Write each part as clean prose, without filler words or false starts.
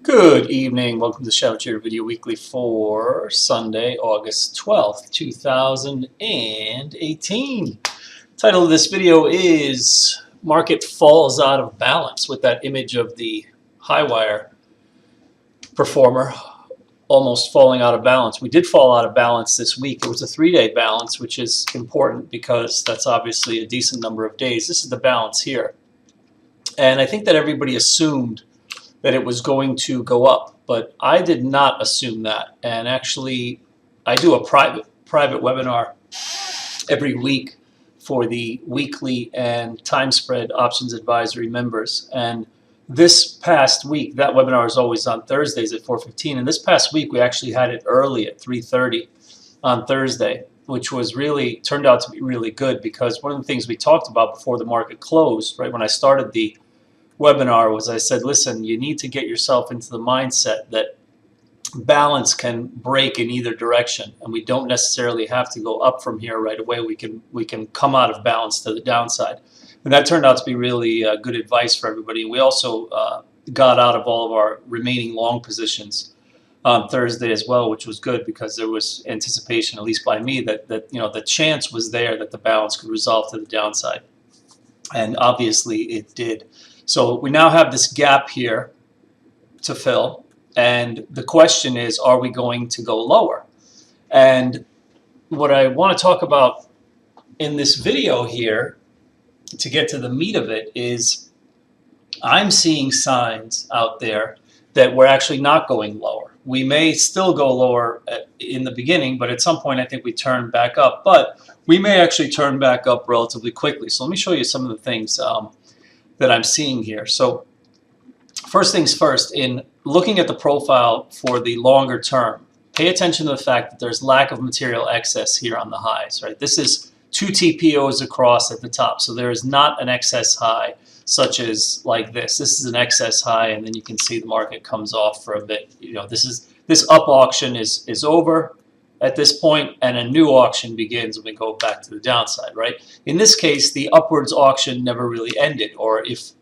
Good evening. Welcome to the ShadowTrader Video Weekly for Sunday, August 12th, 2018. Title of this video is Market Falls Out of Balance, with that image of the high wire performer almost falling out of balance. We did fall out of balance this week. It was a 3-day balance, which is important because that's obviously a decent number of days. This is the balance here. And I think that everybody assumed that it was going to go up, but I did not assume that. And actually, I do a private webinar every week for the weekly and time spread options advisory members. And this past week, that webinar is always on Thursdays at 4:15. And this past week, we actually had it early at 3:30 on Thursday, which was really turned out to be really good, because one of the things we talked about before the market closed, right when I started the webinar, was I said, listen, you need to get yourself into the mindset that balance can break in either direction, and we don't necessarily have to go up from here right away. We can come out of balance to the downside, and that turned out to be really good advice for everybody. We also got out of all of our remaining long positions on Thursday as well, which was good, because there was anticipation, at least by me, that the chance was there that the balance could resolve to the downside, and obviously it did. So we now have this gap here to fill, and the question is, are we going to go lower? And what I want to talk about in this video here, to get to the meat of it, is I'm seeing signs out there that we're actually not going lower. We may still go lower in the beginning, but at some point I think we turn back up. But we may actually turn back up relatively quickly. So let me show you some of the things that I'm seeing here. So first things first, in looking at the profile for the longer term, pay attention to the fact that there's lack of material excess here on the highs, right? This is 2 TPOs across at the top, so there is not an excess high such as like this. This is an excess high, and then you can see the market comes off for a bit. This up auction is over at this point, and a new auction begins when we go back to the downside, right? In this case, the upwards auction never really ended, or if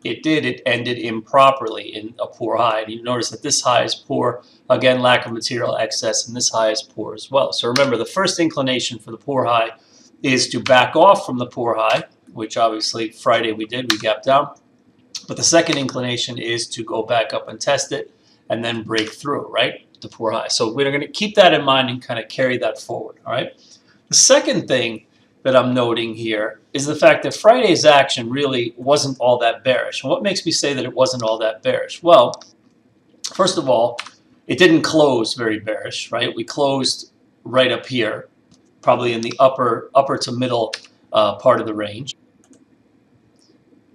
it did, it ended improperly in a poor high. And you notice that this high is poor, again, lack of material excess, and this high is poor as well. So remember, the first inclination for the poor high is to back off from the poor high, which obviously Friday we did, we gapped down. But the second inclination is to go back up and test it and then break through, right? The poor high. So we're going to keep that in mind and kind of carry that forward. All right. The second thing that I'm noting here is the fact that Friday's action really wasn't all that bearish. And what makes me say that it wasn't all that bearish? Well, first of all, it didn't close very bearish, right? We closed right up here, probably in the upper to middle part of the range.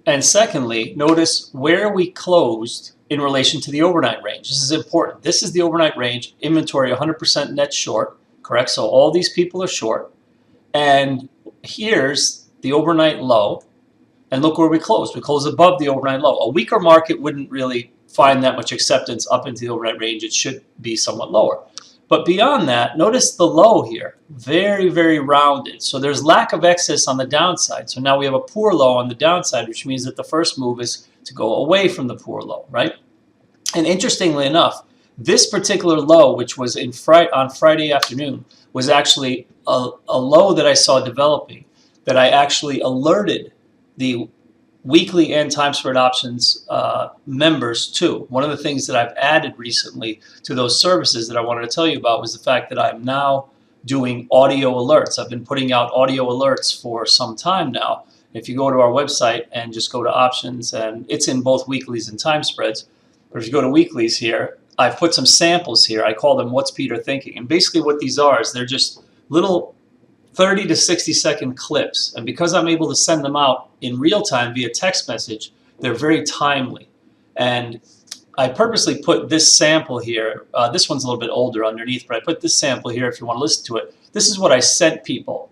And secondly, notice where we closed in relation to the overnight range. This is important. This is the overnight range. Inventory 100% net short, correct? So all these people are short. And here's the overnight low. And look where we closed. We closed above the overnight low. A weaker market wouldn't really find that much acceptance up into the overnight range. It should be somewhat lower. But beyond that, notice the low here. Very, very rounded. So there's lack of excess on the downside. So now we have a poor low on the downside, which means that the first move is to go away from the poor low, right? And interestingly enough, this particular low, which was on Friday afternoon, was actually a low that I saw developing, that I actually alerted the weekly and time spread options members to. One of the things that I've added recently to those services that I wanted to tell you about was the fact that I'm now doing audio alerts. I've been putting out audio alerts for some time now. If you go to our website and just go to options, and it's in both weeklies and time spreads, but if you go to weeklies here, I've put some samples here. I call them What's Peter Thinking? And basically what these are is they're just little 30 to 60 second clips. And because I'm able to send them out in real time via text message, they're very timely. And I purposely put this sample here. This one's a little bit older underneath, but I put this sample here if you want to listen to it. This is what I sent people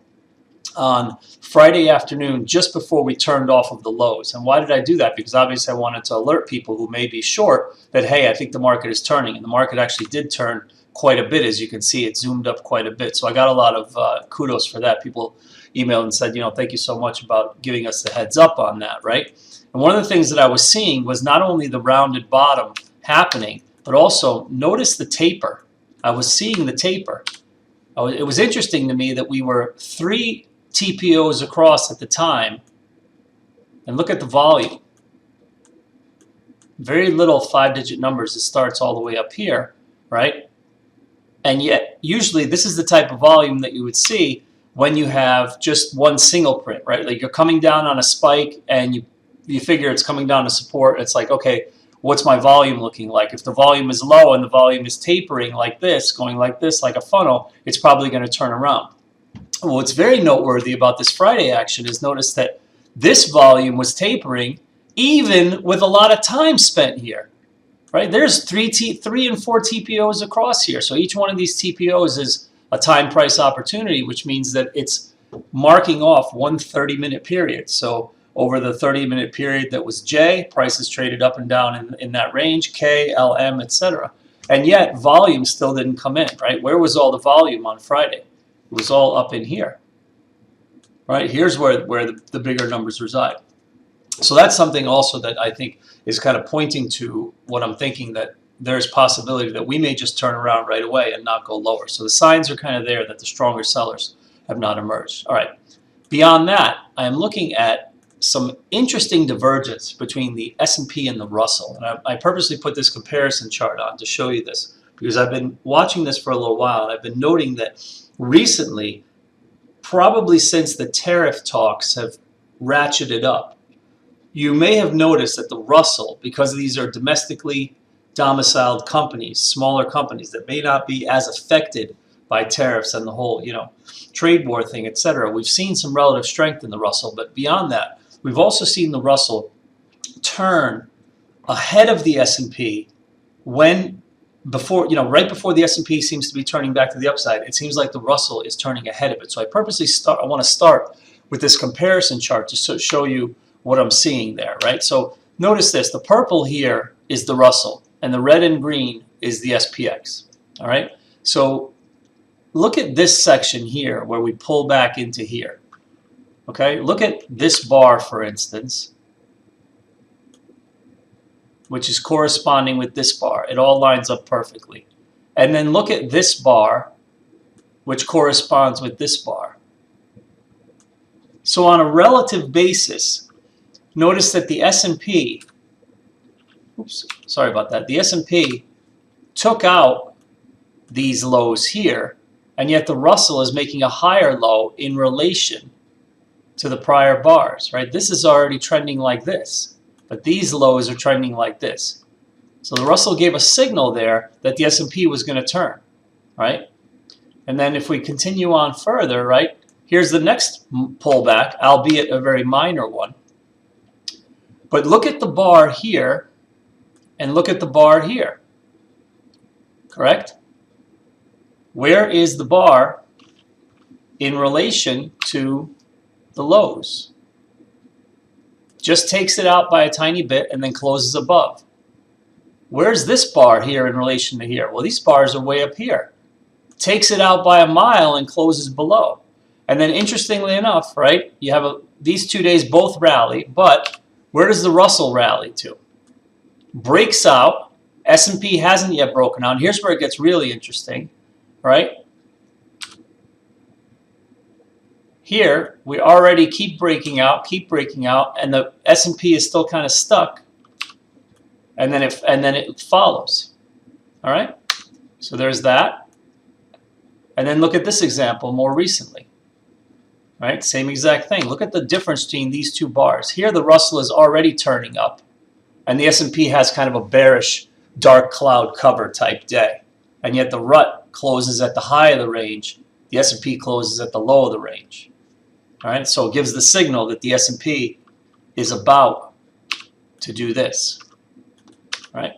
on Friday afternoon just before we turned off of the lows. And why did I do that? Because obviously I wanted to alert people who may be short that, hey, I think the market is turning. And the market actually did turn quite a bit. As you can see, it zoomed up quite a bit. So I got a lot of kudos for that. People emailed and said, thank you so much about giving us the heads up on that, right? And one of the things that I was seeing was not only the rounded bottom happening, but also notice the taper. I was seeing the taper. It was interesting to me that we were 3 TPOs across at the time, and look at the volume. Very little 5-digit numbers. It starts all the way up here, right? And yet, usually this is the type of volume that you would see when you have just one single print, right? Like you're coming down on a spike and you figure it's coming down to support. It's like, okay, what's my volume looking like? If the volume is low and the volume is tapering like this, going like this, like a funnel, it's probably going to turn around. What's very noteworthy about this Friday action is notice that this volume was tapering even with a lot of time spent here, right? There's 3 and 4 TPOs across here. So each one of these TPOs is a time price opportunity, which means that it's marking off one 30-minute period. So over the 30-minute period that was J, prices traded up and down in that range, K, L, M, etc. And yet volume still didn't come in, right? Where was all the volume on Friday? It was all up in here, right? Here's where the bigger numbers reside. So that's something also that I think is kind of pointing to what I'm thinking, that there's possibility that we may just turn around right away and not go lower. So the signs are kind of there that the stronger sellers have not emerged. All right. Beyond that, I am looking at some interesting divergence between the S&P and the Russell. And I purposely put this comparison chart on to show you this because I've been watching this for a little while, and I've been noting that recently, probably since the tariff talks have ratcheted up, you may have noticed that the Russell, because these are domestically domiciled companies, smaller companies that may not be as affected by tariffs and the whole, trade war thing, etc. We've seen some relative strength in the Russell, but beyond that, we've also seen the Russell turn ahead of the S&P right before the S&P seems to be turning back to the upside. It seems like the Russell is turning ahead of it. So I purposely want to start with this comparison chart to show you what I'm seeing there, right? So notice this, the purple here is the Russell and the red and green is the SPX, all right? So look at this section here where we pull back into here, okay? Look at this bar, for instance, which is corresponding with this bar. It all lines up perfectly. And then look at this bar, which corresponds with this bar. So on a relative basis, notice that the S&P, the S&P took out these lows here, and yet the Russell is making a higher low in relation to the prior bars, right? This is already trending like this, but these lows are trending like this. So the Russell gave a signal there that the S&P was going to turn, right? And then if we continue on further, right, here's the next pullback, albeit a very minor one. But look at the bar here and look at the bar here, correct? Where is the bar in relation to the lows? Just takes it out by a tiny bit and then closes above. Where's this bar here in relation to here? Well, these bars are way up here. Takes it out by a mile and closes below. And then interestingly enough, right, you have these 2 days both rally, but where does the Russell rally to? Breaks out. S&P hasn't yet broken out. Here's where it gets really interesting, right? Here, we already keep breaking out, and the S&P is still kind of stuck, and then it follows. All right? So there's that. And then look at this example more recently. Right? Same exact thing. Look at the difference between these two bars. Here the Russell is already turning up, and the S&P has kind of a bearish dark cloud cover type day. And yet the RUT closes at the high of the range. The S&P closes at the low of the range. All right? So it gives the signal that the S&P is about to do this. Right?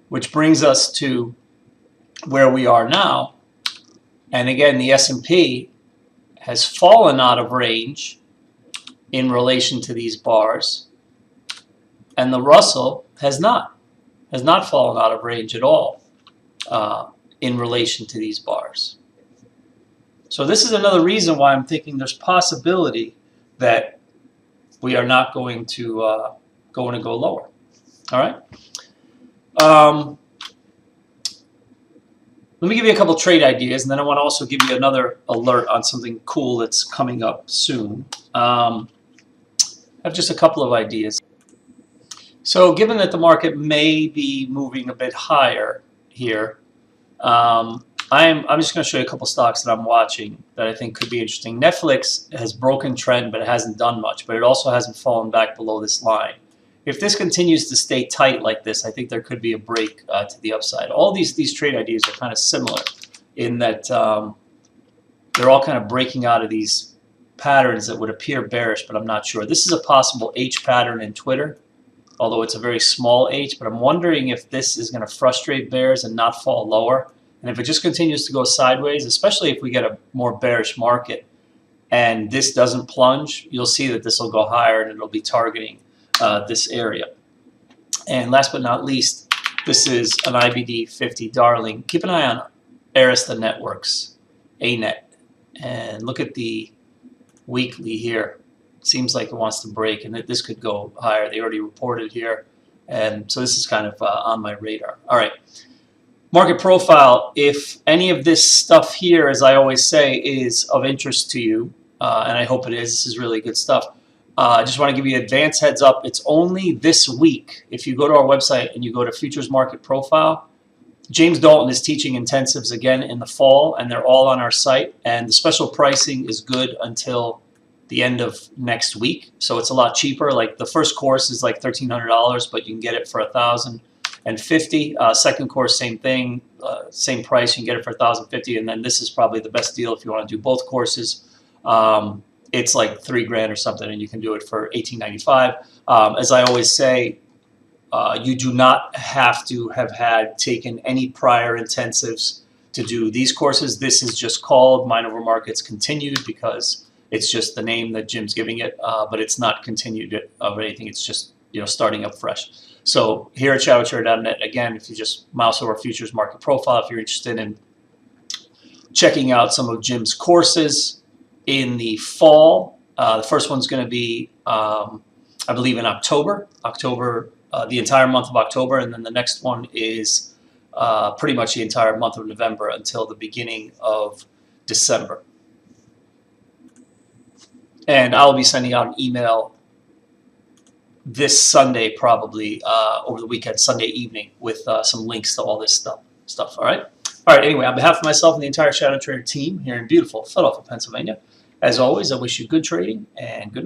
Which brings us to where we are now. And again, the S&P has fallen out of range in relation to these bars, and the Russell has not fallen out of range at all in relation to these bars. So this is another reason why I'm thinking there's possibility that we are not going to go lower. All right. Let me give you a couple trade ideas, and then I want to also give you another alert on something cool that's coming up soon. I have just a couple of ideas. So given that the market may be moving a bit higher here, I'm just going to show you a couple stocks that I'm watching that I think could be interesting. Netflix has broken trend, but it hasn't done much, but it also hasn't fallen back below this line. If this continues to stay tight like this, I think there could be a break to the upside. All these trade ideas are kind of similar in that they're all kind of breaking out of these patterns that would appear bearish, but I'm not sure. This is a possible H pattern in Twitter, although it's a very small H, but I'm wondering if this is going to frustrate bears and not fall lower. And if it just continues to go sideways, especially if we get a more bearish market and this doesn't plunge, you'll see that this will go higher and it'll be targeting this area. And last but not least, this is an IBD 50 darling. Keep an eye on Arista Networks, ANET, and look at the weekly here. Seems like it wants to break, and this could go higher. They already reported here, and so this is kind of on my radar. All right, market profile. If any of this stuff here, as I always say, is of interest to you, and I hope it is, this is really good stuff. I just want to give you advance heads up. It's only this week. If you go to our website and you go to Futures Market Profile, James Dalton is teaching intensives again in the fall, and they're all on our site. And the special pricing is good until the end of next week. So it's a lot cheaper. Like the first course is like $1,300, but you can get it for $1,050. Second course, same thing, same price. You can get it for $1,050. And then this is probably the best deal if you want to do both courses. It's like $3,000 or something, and you can do it for $1,895. As I always say, you do not have to have taken any prior intensives to do these courses. This is just called Mind Over Markets Continued because it's just the name that Jim's giving it, but it's not continued of anything. It's just starting up fresh. So here at ShadowTrader.net, again, if you just mouse over Futures Market Profile, if you're interested in checking out some of Jim's courses in the fall, the first one's going to be, I believe, in October, the entire month of October, and then the next one is pretty much the entire month of November until the beginning of December. And I'll be sending out an email this Sunday, probably over the weekend, Sunday evening, with some links to all this stuff. All right. Anyway, on behalf of myself and the entire ShadowTrader team here in beautiful Philadelphia, Pennsylvania, as always, I wish you good trading and good night.